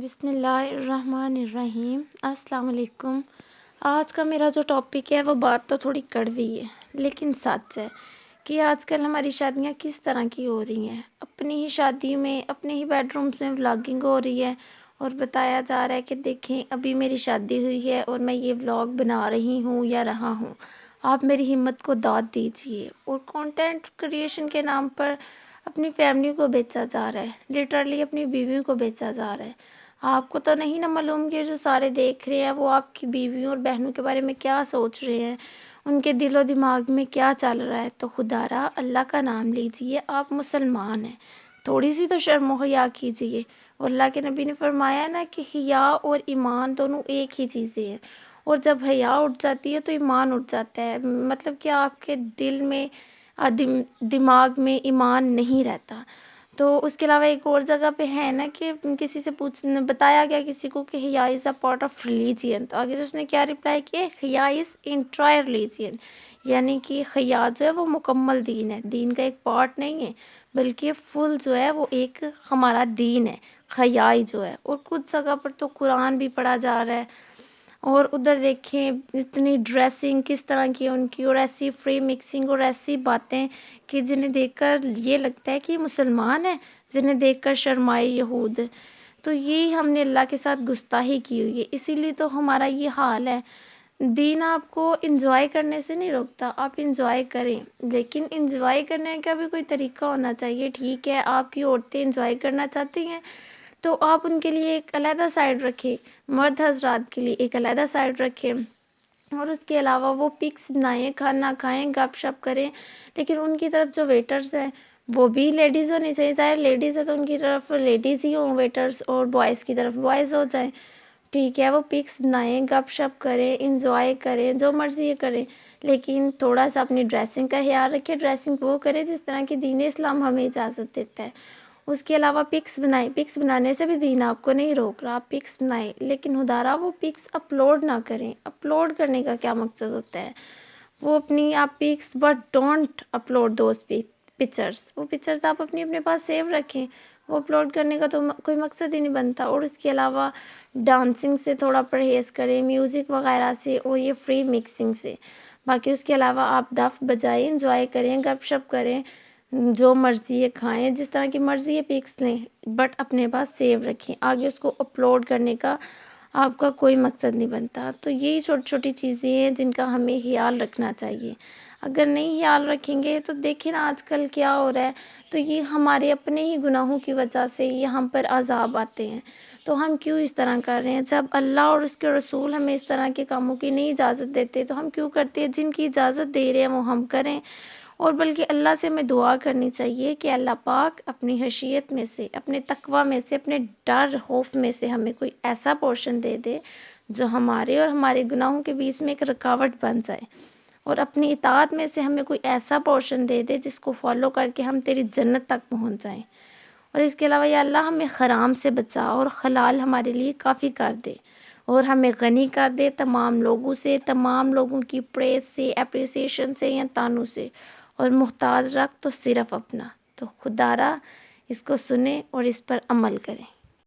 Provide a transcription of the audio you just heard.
بسم اللہ الرحمن الرحیم۔ السلام علیکم۔ آج کا میرا جو ٹاپک ہے وہ بات تو تھوڑی کڑوی ہے لیکن سچ ہے کہ آج کل ہماری شادیاں کس طرح کی ہو رہی ہیں۔ اپنی ہی شادی میں اپنے ہی بیڈ رومز میں ولاگنگ ہو رہی ہے اور بتایا جا رہا ہے کہ دیکھیں ابھی میری شادی ہوئی ہے اور میں یہ ولاگ بنا رہی ہوں یا رہا ہوں، آپ میری ہمت کو داد دیجیے۔ اور کانٹینٹ کریشن کے نام پر اپنی فیملی کو بیچا جا رہا ہے، لٹرلی اپنی بیویوں کو بیچا جا رہا ہے۔ آپ کو تو نہیں نا معلوم کہ جو سارے دیکھ رہے ہیں وہ آپ کی بیویوں اور بہنوں کے بارے میں کیا سوچ رہے ہیں، ان کے دل و دماغ میں کیا چل رہا ہے۔ تو خدا را اللہ کا نام لیجئے، آپ مسلمان ہیں، تھوڑی سی تو شرم و حیا کیجئے۔ اور اللہ کے نبی نے فرمایا نا کہ حیا اور ایمان دونوں ایک ہی چیزیں ہیں، اور جب حیا اٹھ جاتی ہے تو ایمان اٹھ جاتا ہے، مطلب کہ آپ کے دل میں دماغ میں ایمان نہیں رہتا۔ تو اس کے علاوہ ایک اور جگہ پہ ہے نا کہ کسی سے بتایا گیا کسی کو کہ حیا از اے پارٹ آف ریلیجین، تو آگے سے اس نے کیا رپلائی کیا، حیا از انٹرائر ریلیجین، یعنی کہ حیا جو ہے وہ مکمل دین ہے، دین کا ایک پارٹ نہیں ہے بلکہ فل جو ہے وہ ایک ہمارا دین ہے، حیائی جو ہے۔ اور کچھ جگہ پر تو قرآن بھی پڑھا جا رہا ہے، اور ادھر دیکھیں اتنی ڈریسنگ کس طرح کی ہے ان کی، اور ایسی فری مکسنگ اور ایسی باتیں کہ جنہیں دیکھ کر یہ لگتا ہے کہ یہ مسلمان ہیں، جنہیں دیکھ کر شرمائے یہود۔ تو یہ ہم نے اللہ کے ساتھ گستاخی کی ہوئی ہے، اسی لیے تو ہمارا یہ حال ہے۔ دین آپ کو انجوائے کرنے سے نہیں روکتا، آپ انجوائے کریں، لیکن انجوائے کرنے کا بھی کوئی طریقہ ہونا چاہیے۔ ٹھیک ہے، آپ کی عورتیں انجوائے کرنا چاہتی ہیں تو آپ ان کے لیے ایک علیحدہ سائڈ رکھیں، مرد حضرات کے لیے ایک علیحدہ سائڈ رکھیں، اور اس کے علاوہ وہ پکس بنائیں، کھانا کھائیں، گپ شپ کریں، لیکن ان کی طرف جو ویٹرز ہیں وہ بھی لیڈیز ہونی چاہیے۔ ظاہر لیڈیز ہے تو ان کی طرف لیڈیز ہی ہوں ویٹرز، اور بوائز کی طرف بوائز ہو جائیں۔ ٹھیک ہے، وہ پکس بنائیں، گپ شپ کریں، انجوائے کریں، جو مرضی کریں، لیکن تھوڑا سا اپنی ڈریسنگ کا خیال رکھیں۔ ڈریسنگ وہ کریں جس طرح کی دین اسلام ہمیں اجازت دیتا ہے۔ اس کے علاوہ پکس بنائیں، پکس بنانے سے بھی دین آپ کو نہیں روک رہا، آپ پکس بنائیں، لیکن خدارا وہ پکس اپلوڈ نہ کریں۔ اپلوڈ کرنے کا کیا مقصد ہوتا ہے؟ وہ اپنی آپ pics but don't upload those pictures, وہ پکچرس آپ اپنے پاس سیو رکھیں، وہ اپلوڈ کرنے کا تو کوئی مقصد ہی نہیں بنتا۔ اور اس کے علاوہ ڈانسنگ سے تھوڑا پرہیز کریں، میوزک وغیرہ سے اور یہ فری مکسنگ سے۔ باقی اس کے علاوہ آپ دف بجائیں، انجوائے کریں، گپ شپ کریں، جو مرضی ہے کھائیں، جس طرح کی مرضی ہے پکس لیں، بٹ اپنے پاس سیو رکھیں، آگے اس کو اپلوڈ کرنے کا آپ کا کوئی مقصد نہیں بنتا۔ تو یہی چھوٹی چھوٹی چیزیں ہیں جن کا ہمیں خیال رکھنا چاہیے۔ اگر نہیں خیال رکھیں گے تو دیکھیں نا آج کل کیا ہو رہا ہے، تو یہ ہمارے اپنے ہی گناہوں کی وجہ سے یہ ہم پر عذاب آتے ہیں۔ تو ہم کیوں اس طرح کر رہے ہیں؟ جب اللہ اور اس کے رسول ہمیں اس طرح کے کاموں کی نہیں اجازت دیتے تو ہم کیوں کرتے ہیں؟ جن کی اجازت دے رہے ہیں وہ ہم کریں، اور بلکہ اللہ سے ہمیں دعا کرنی چاہیے کہ اللہ پاک اپنی خشیت میں سے، اپنے تقوی میں سے، اپنے ڈر خوف میں سے ہمیں کوئی ایسا پورشن دے دے جو ہمارے اور ہمارے گناہوں کے بیچ میں ایک رکاوٹ بن جائے، اور اپنی اطاعت میں سے ہمیں کوئی ایسا پورشن دے دے جس کو فالو کر کے ہم تیری جنت تک پہنچ جائیں۔ اور اس کے علاوہ یا اللہ ہمیں حرام سے بچا اور حلال ہمارے لیے کافی کر دے، اور ہمیں غنی کر دے تمام لوگوں سے، تمام لوگوں کی پریز سے، اپریسیشن سے یا تانوں سے، اور محتاج رکھ تو صرف اپنا۔ تو خدا را اس کو سنیں اور اس پر عمل کریں۔